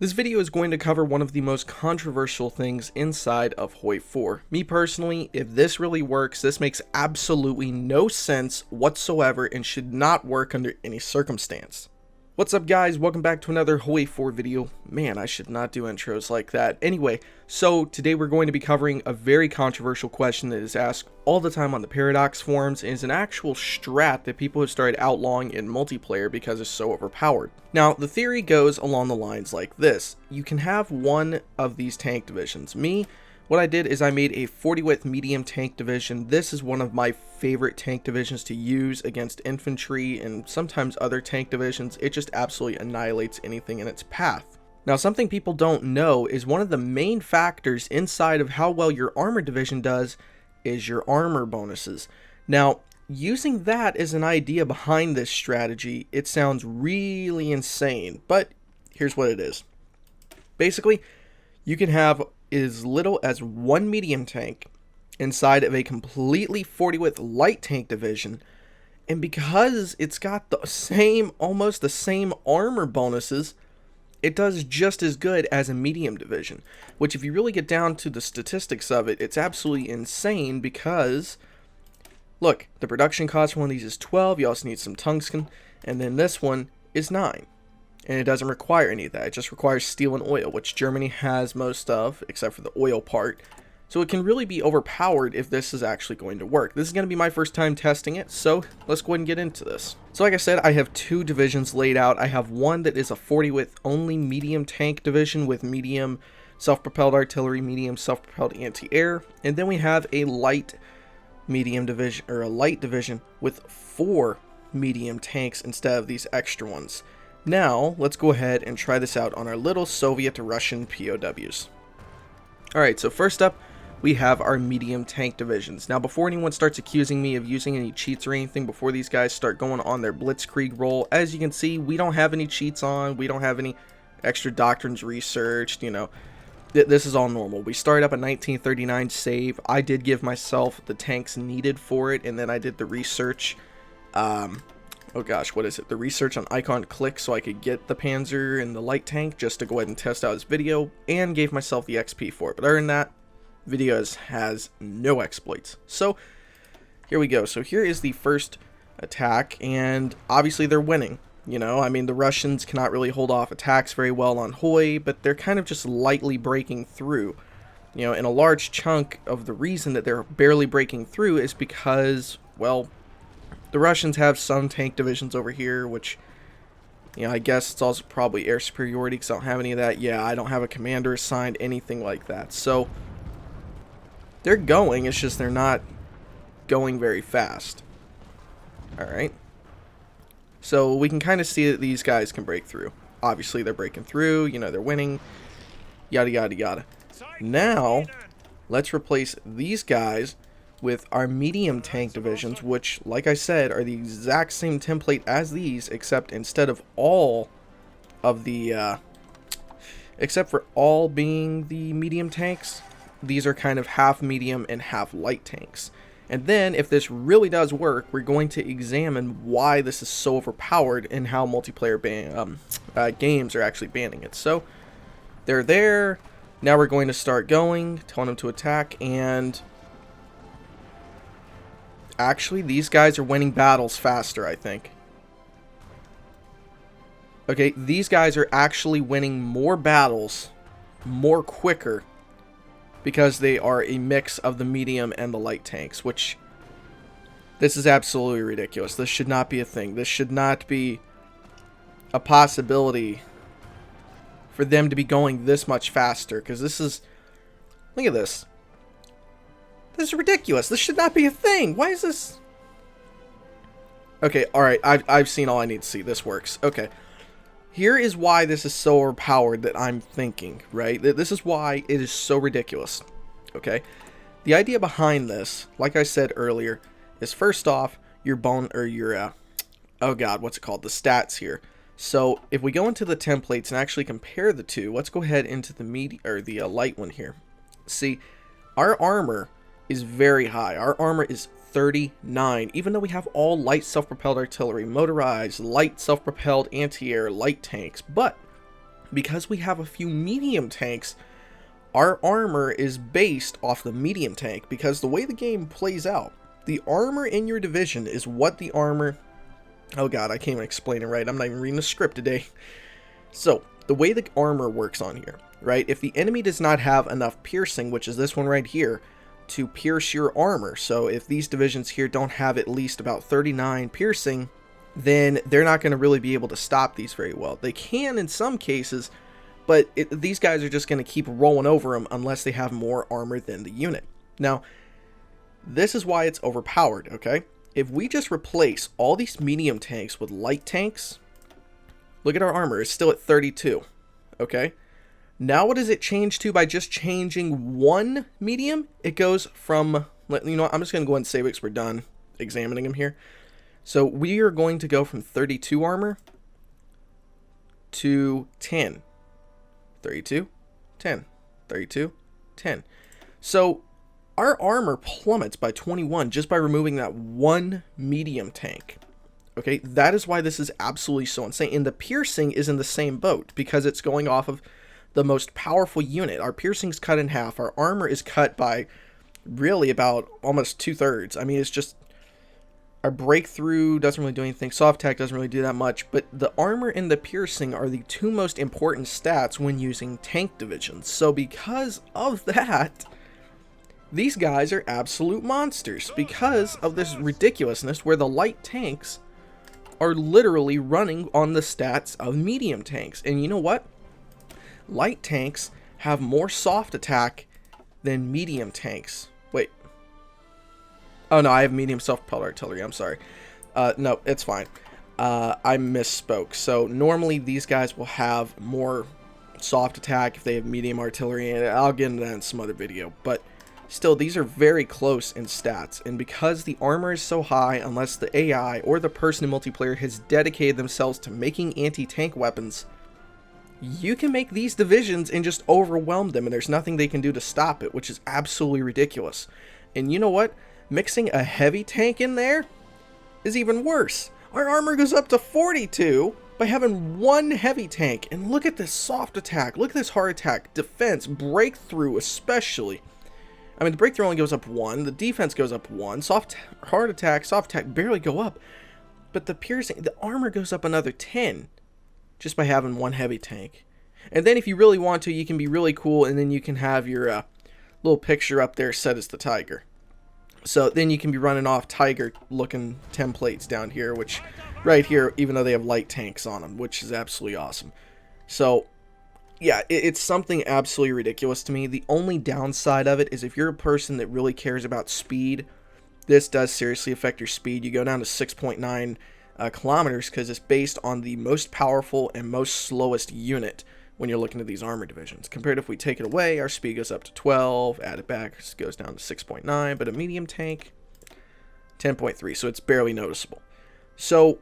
This video is going to cover one of the most controversial things inside of HOI4. Me personally, if this really works, this makes absolutely no sense whatsoever and should not work under any circumstance. What's up guys, welcome back to another HOI4 video. Man, I should not do intros like that. Anyway, so today we're going to be covering a very controversial question that is asked all the time on the Paradox forums and is an actual strat that people have started outlawing in multiplayer because it's so overpowered. Now, the theory goes along the lines like this. You can have one of these tank divisions. What I did is I made a 40 width medium tank division. This is one of my favorite tank divisions to use against infantry and sometimes other tank divisions. It just absolutely annihilates anything in its path. Now, something people don't know is one of the main factors inside of how well your armor division does is your armor bonuses. Now, using that as an idea behind this strategy, it sounds really insane, but here's what it is. Basically, you can have as little as one medium tank inside of a completely 40 width light tank division, and because it's got the same, almost the same armor bonuses, it does just as good as a medium division, which if you really get down to the statistics of it, it's absolutely insane because look, the production cost for one of these is 12, you also need some tungsten, and then this one is 9. And it doesn't require any of that. It just requires steel and oil, which Germany has most of, except for the oil part. So it can really be overpowered if this is actually going to work. This is going to be my first time testing it, so let's go ahead and get into this. So like I said, I have two divisions laid out. I have one that is a 40 width only medium tank division with medium self-propelled artillery, medium self-propelled anti-air, and then we have a light medium division, or a light division with 4 medium tanks instead of these extra ones. Now, let's go ahead and try this out on our little Soviet-Russian POWs. Alright, so first up, we have our medium tank divisions. Now, before anyone starts accusing me of using any cheats or anything, before these guys start going on their blitzkrieg roll, as you can see, we don't have any cheats on, we don't have any extra doctrines researched, you know. This is all normal. We started up a 1939 save. I did give myself the tanks needed for it, and then I did the research, oh gosh, what is it? The research on icon click so I could get the panzer and the light tank just to go ahead and test out this video, and gave myself the XP for it. But other than that, videos has no exploits. So here we go. So here is the first attack, and obviously they're winning. You know, I mean, the Russians cannot really hold off attacks very well on HOI, but they're kind of just lightly breaking through. You know, and a large chunk of the reason that they're barely breaking through is because, well, the Russians have some tank divisions over here, which, you know, I guess it's also probably air superiority because I don't have any of that. Yeah, I don't have a commander assigned, anything like that. So, they're going, it's just they're not going very fast. Alright. So, we can kind of see that these guys can break through. Obviously, they're breaking through, you know, they're winning, yada yada yada. Now, let's replace these guys with our medium tank divisions, which, like I said, are the exact same template as these, except instead of all of the, except for all being the medium tanks, these are kind of half medium and half light tanks. And then, if this really does work, we're going to examine why this is so overpowered and how multiplayer games are actually banning it. So, they're there. Now we're going to start going, telling them to attack, and actually, these guys are winning battles faster, I think. Okay, these guys are actually winning more battles more quicker because they are a mix of the medium and the light tanks, which, this is absolutely ridiculous. This should not be a thing. This should not be a possibility for them to be going this much faster, because this is, look at this. This is ridiculous. This should not be a thing. Why is this? Okay, alright. I've seen all I need to see. This works. Okay. Here is why this is so overpowered that I'm thinking, right? This is why it is so ridiculous. Okay? The idea behind this, like I said earlier, is first off, your oh god, what's it called? The stats here. So, if we go into the templates and actually compare the two, let's go ahead into the light one here. See, our armor is very high. Our armor is 39, even though we have all light self-propelled artillery, motorized, light self-propelled anti-air, light tanks. But because we have a few medium tanks, our armor is based off the medium tank, because the way the game plays out, the armor in your division is what the armor... Oh god, I can't even explain it right. I'm not even reading the script today. So, the way the armor works on here, right? If the enemy does not have enough piercing, which is this one right here, to pierce your armor, so if these divisions here don't have at least about 39 piercing, then they're not going to really be able to stop these very well. They can in some cases, but these guys are just going to keep rolling over them unless they have more armor than the unit. Now, this is why it's overpowered, okay? If we just replace all these medium tanks with light tanks, look at our armor, it's still at 32, okay? Now what does it change to by just changing one medium? It goes from, you know what, I'm just going to go ahead and save it because we're done examining them here. So we are going to go from 32 armor to 10. 32, 10, 32, 10. So our armor plummets by 21 just by removing that one medium tank. Okay, that is why this is absolutely so insane. And the piercing is in the same boat because it's going off of the most powerful unit. Our piercing's cut in half. Our armor is cut by really about almost 2/3. I mean, it's just... Our breakthrough doesn't really do anything. Soft attack doesn't really do that much. But the armor and the piercing are the two most important stats when using tank divisions. So because of that, these guys are absolute monsters. Because of this ridiculousness where the light tanks are literally running on the stats of medium tanks. And you know what? Light tanks have more soft attack than medium tanks. Wait. Oh no, I have medium self-propelled artillery, I'm sorry. No, it's fine. I misspoke. So normally these guys will have more soft attack if they have medium artillery, and I'll get into that in some other video. But still, these are very close in stats, and because the armor is so high, unless the AI or the person in multiplayer has dedicated themselves to making anti-tank weapons, you can make these divisions and just overwhelm them, and there's nothing they can do to stop it, which is absolutely ridiculous. And you know what? Mixing a heavy tank in there is even worse. Our armor goes up to 42 by having one heavy tank. And look at this soft attack. Look at this hard attack. Defense, breakthrough especially. I mean, the breakthrough only goes up 1. The defense goes up 1. Hard attack, soft attack barely go up. But the piercing, the armor goes up another 10 just by having one heavy tank. And then if you really want to, you can be really cool, and then you can have your little picture up there set as the tiger. So then you can be running off tiger looking templates down here, which right here, even though they have light tanks on them, which is absolutely awesome. So yeah, it's something absolutely ridiculous to me. The only downside of it is if you're a person that really cares about speed, this does seriously affect your speed. You go down to 6.9 kilometers because it's based on the most powerful and most slowest unit when you're looking at these armor divisions. Compared to if we take it away, our speed goes up to 12, add it back, it goes down to 6.9, but a medium tank, 10.3, so it's barely noticeable. So,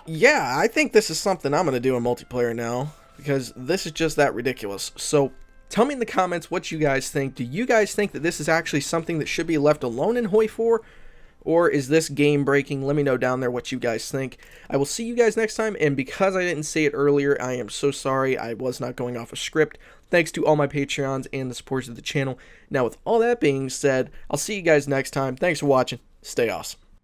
yeah, I think this is something I'm going to do in multiplayer now, because this is just that ridiculous. So, tell me in the comments what you guys think. Do you guys think that this is actually something that should be left alone in HOI4? Or is this game breaking? Let me know down there what you guys think. I will see you guys next time, and because I didn't say it earlier, I am so sorry. I was not going off a script. Thanks to all my Patreons and the supporters of the channel. Now, with all that being said, I'll see you guys next time. Thanks for watching. Stay awesome.